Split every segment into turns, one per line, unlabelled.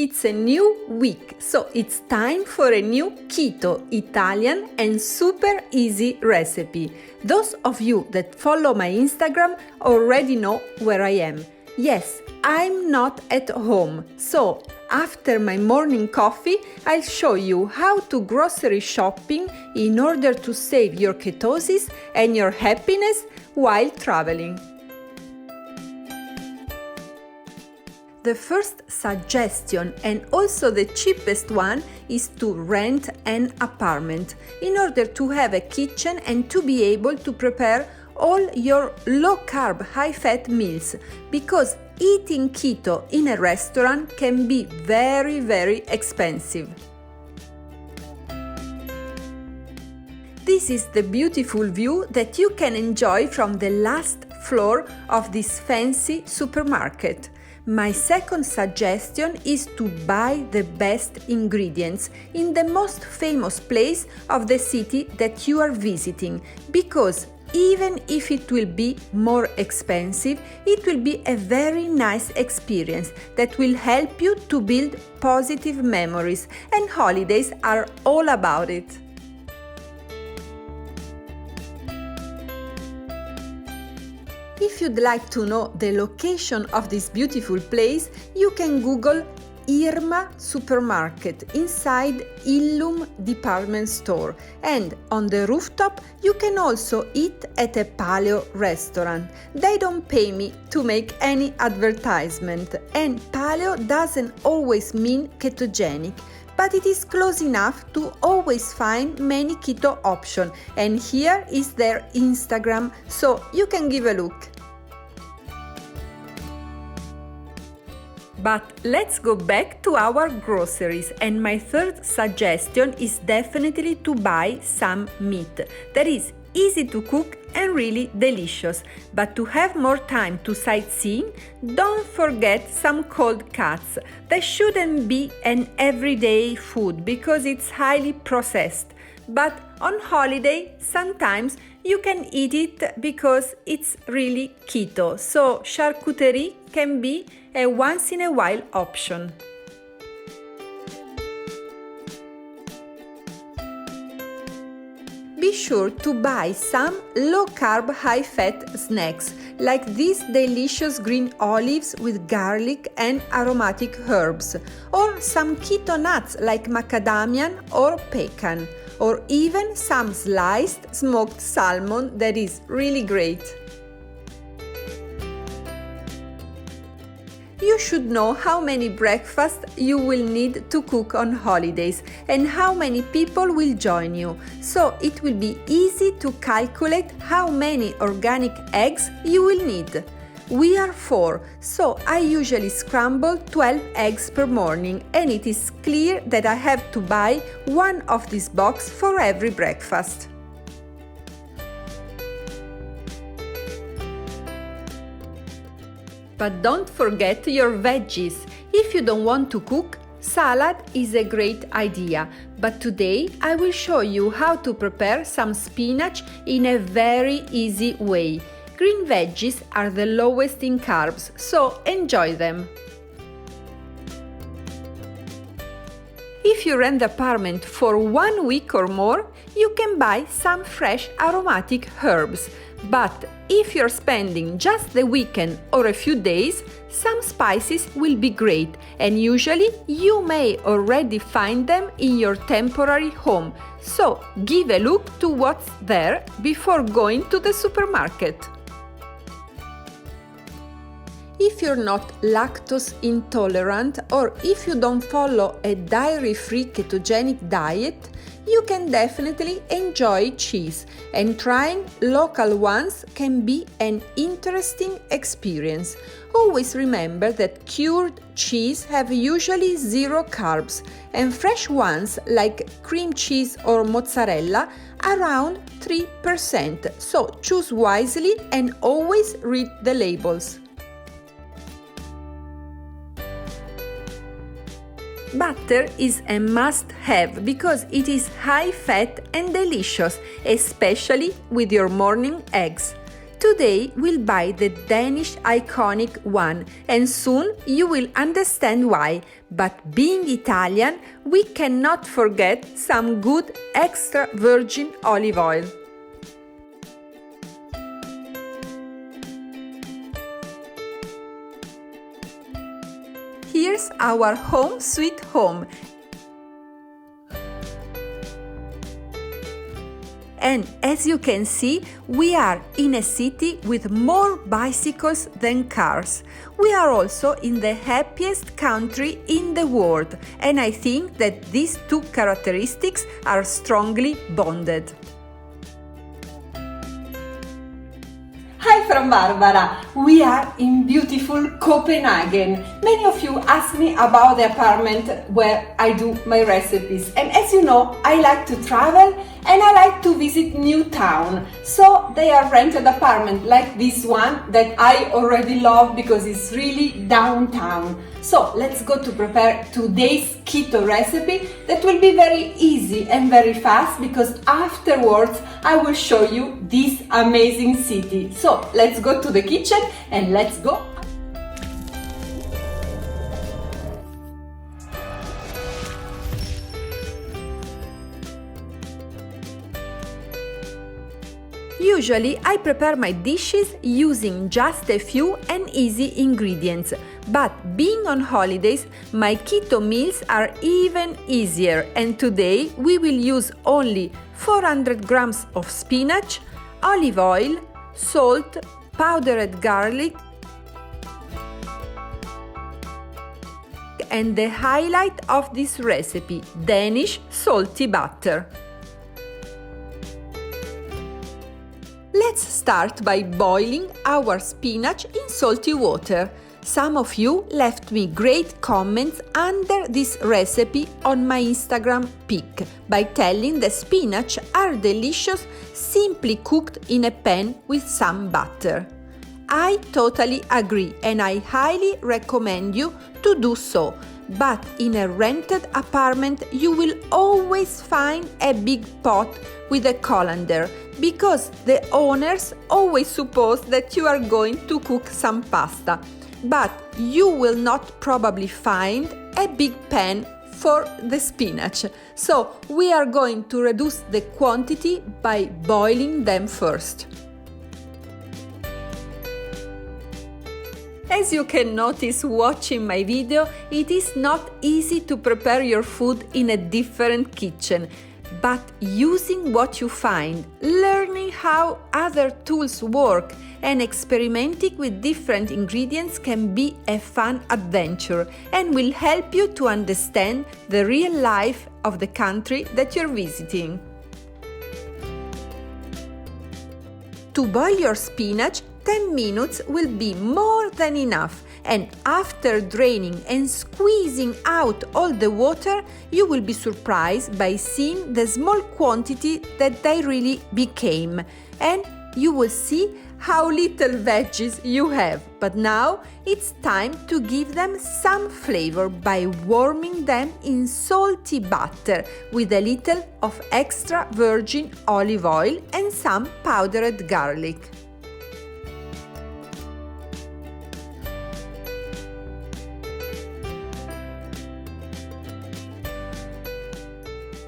It's a new week, so it's time for a new keto, Italian and super easy recipe. Those of you that follow my Instagram already know where I am. Yes, I'm not at home, so after my morning coffee, I'll show you how to grocery shopping in order to save your ketosis and your happiness while traveling. The first suggestion, and also the cheapest one, is to rent an apartment in order to have a kitchen and to be able to prepare all your low-carb, high-fat meals, because eating keto in a restaurant can be very, very expensive. This is the beautiful view that you can enjoy from the last floor of this fancy supermarket. My second suggestion is to buy the best ingredients in the most famous place of the city that you are visiting, because even if it will be more expensive, it will be a very nice experience that will help you to build positive memories, and holidays are all about it. If you'd like to know the location of this beautiful place, you can Google Irma Supermarket inside Illum department store, and on the rooftop you can also eat at a paleo restaurant. They don't pay me to make any advertisement, and paleo doesn't always mean ketogenic, but it is close enough to always find many keto options, and here is their Instagram, so you can give a look. But let's go back to our groceries, and my third suggestion is definitely to buy some meat that is easy to cook and really delicious. But to have more time to sightseeing, don't forget some cold cuts. They shouldn't be an everyday food because it's highly processed. But on holiday, sometimes you can eat it because it's really keto. So charcuterie can be a once in a while option. Be sure to buy some low-carb, high-fat snacks, like these delicious green olives with garlic and aromatic herbs, or some keto nuts like macadamia or pecan, or even some sliced smoked salmon that is really great. You should know how many breakfasts you will need to cook on holidays and how many people will join you, so it will be easy to calculate how many organic eggs you will need. We are 4, so I usually scramble 12 eggs per morning, and it is clear that I have to buy one of these boxes for every breakfast. But don't forget your veggies. If you don't want to cook, salad is a great idea. But today I will show you how to prepare some spinach in a very easy way. Green veggies are the lowest in carbs, so enjoy them. If you rent the apartment for 1 week or more, you can buy some fresh aromatic herbs. But if you're spending just the weekend or a few days, some spices will be great, and usually you may already find them in your temporary home. So give a look to what's there before going to the supermarket. If you're not lactose intolerant, or if you don't follow a dairy-free ketogenic diet, you can definitely enjoy cheese, and trying local ones can be an interesting experience. Always remember that cured cheese have usually 0 carbs, and fresh ones like cream cheese or mozzarella around 3%, so choose wisely and always read the labels. Butter is a must-have because it is high-fat and delicious, especially with your morning eggs. Today we'll buy the Danish iconic one, and soon you will understand why. But being Italian, we cannot forget some good extra virgin olive oil. Here's our home sweet home. And as you can see, we are in a city with more bicycles than cars. We are also in the happiest country in the world, and I think that these two characteristics are strongly bonded.
Hi from Barbara! We are in beautiful Copenhagen. Many of you ask me about the apartment where I do my recipes, and as you know, I like to travel and I like to visit new town. So they are rented apartment like this one that I already love because it's really downtown. So let's go to prepare today's keto recipe that will be very easy and very fast because afterwards I will show you this amazing city. So let's go to the kitchen and let's go.
Usually I prepare my dishes using just a few and easy ingredients, but being on holidays, my keto meals are even easier, and today we will use only 400 grams of spinach, olive oil, salt, powdered garlic, and the highlight of this recipe, Danish salty butter. Let's start by boiling our spinach in salty water. Some of you left me great comments under this recipe on my Instagram pic by telling that spinach are delicious simply cooked in a pan with some butter. I totally agree and I highly recommend you to do so. But in a rented apartment you will always find a big pot with a colander because the owners always suppose that you are going to cook some pasta. But you will not probably find a big pan for the spinach. So we are going to reduce the quantity by boiling them first. As you can notice watching my video, it is not easy to prepare your food in a different kitchen. But using what you find, learning how other tools work, and experimenting with different ingredients can be a fun adventure and will help you to understand the real life of the country that you're visiting. To boil your spinach, 10 minutes will be more than enough, and after draining and squeezing out all the water, you will be surprised by seeing the small quantity that they really became, and you will see how little veggies you have. But now it's time to give them some flavor by warming them in salty butter with a little of extra virgin olive oil and some powdered garlic.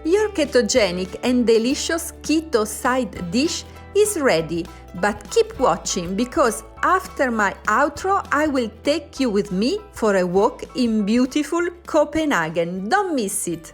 Your ketogenic and delicious keto side dish is ready, but keep watching because after my outro I will take you with me for a walk in beautiful Copenhagen. Don't miss it!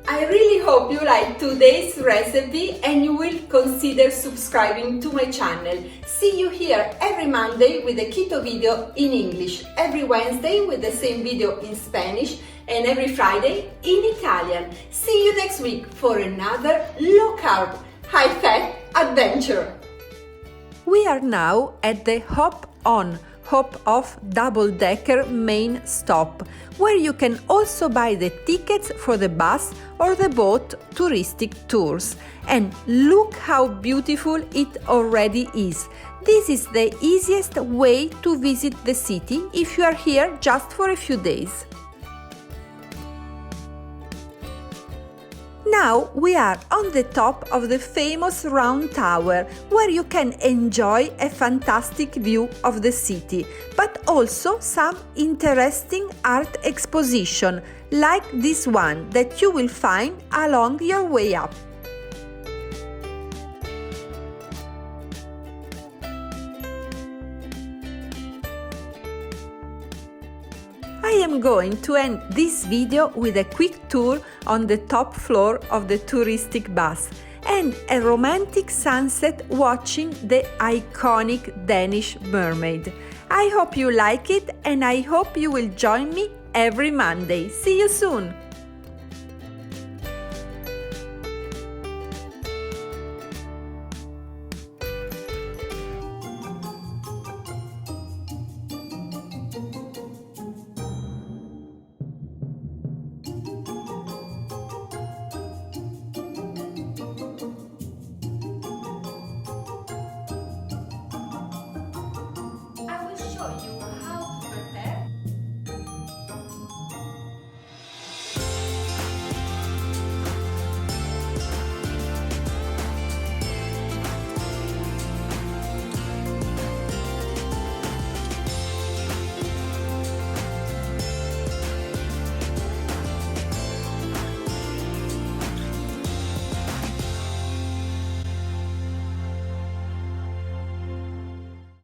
I really hope you like today's recipe and you will consider subscribing to my channel. See you here every Monday with a keto video in English, every Wednesday with the same video in Spanish, and every Friday in Italian. See you next week for another low-carb, high-fat adventure.
We are now at the hop-on, hop-off double-decker main stop, where you can also buy the tickets for the bus or the boat touristic tours. And look how beautiful it already is. This is the easiest way to visit the city if you are here just for a few days. Now we are on the top of the famous round tower, where you can enjoy a fantastic view of the city, but also some interesting art exposition, like this one that you will find along your way up. I am going to end this video with a quick tour on the top floor of the touristic bus and a romantic sunset watching the iconic Danish mermaid. I hope you like it, and I hope you will join me every Monday. See you soon!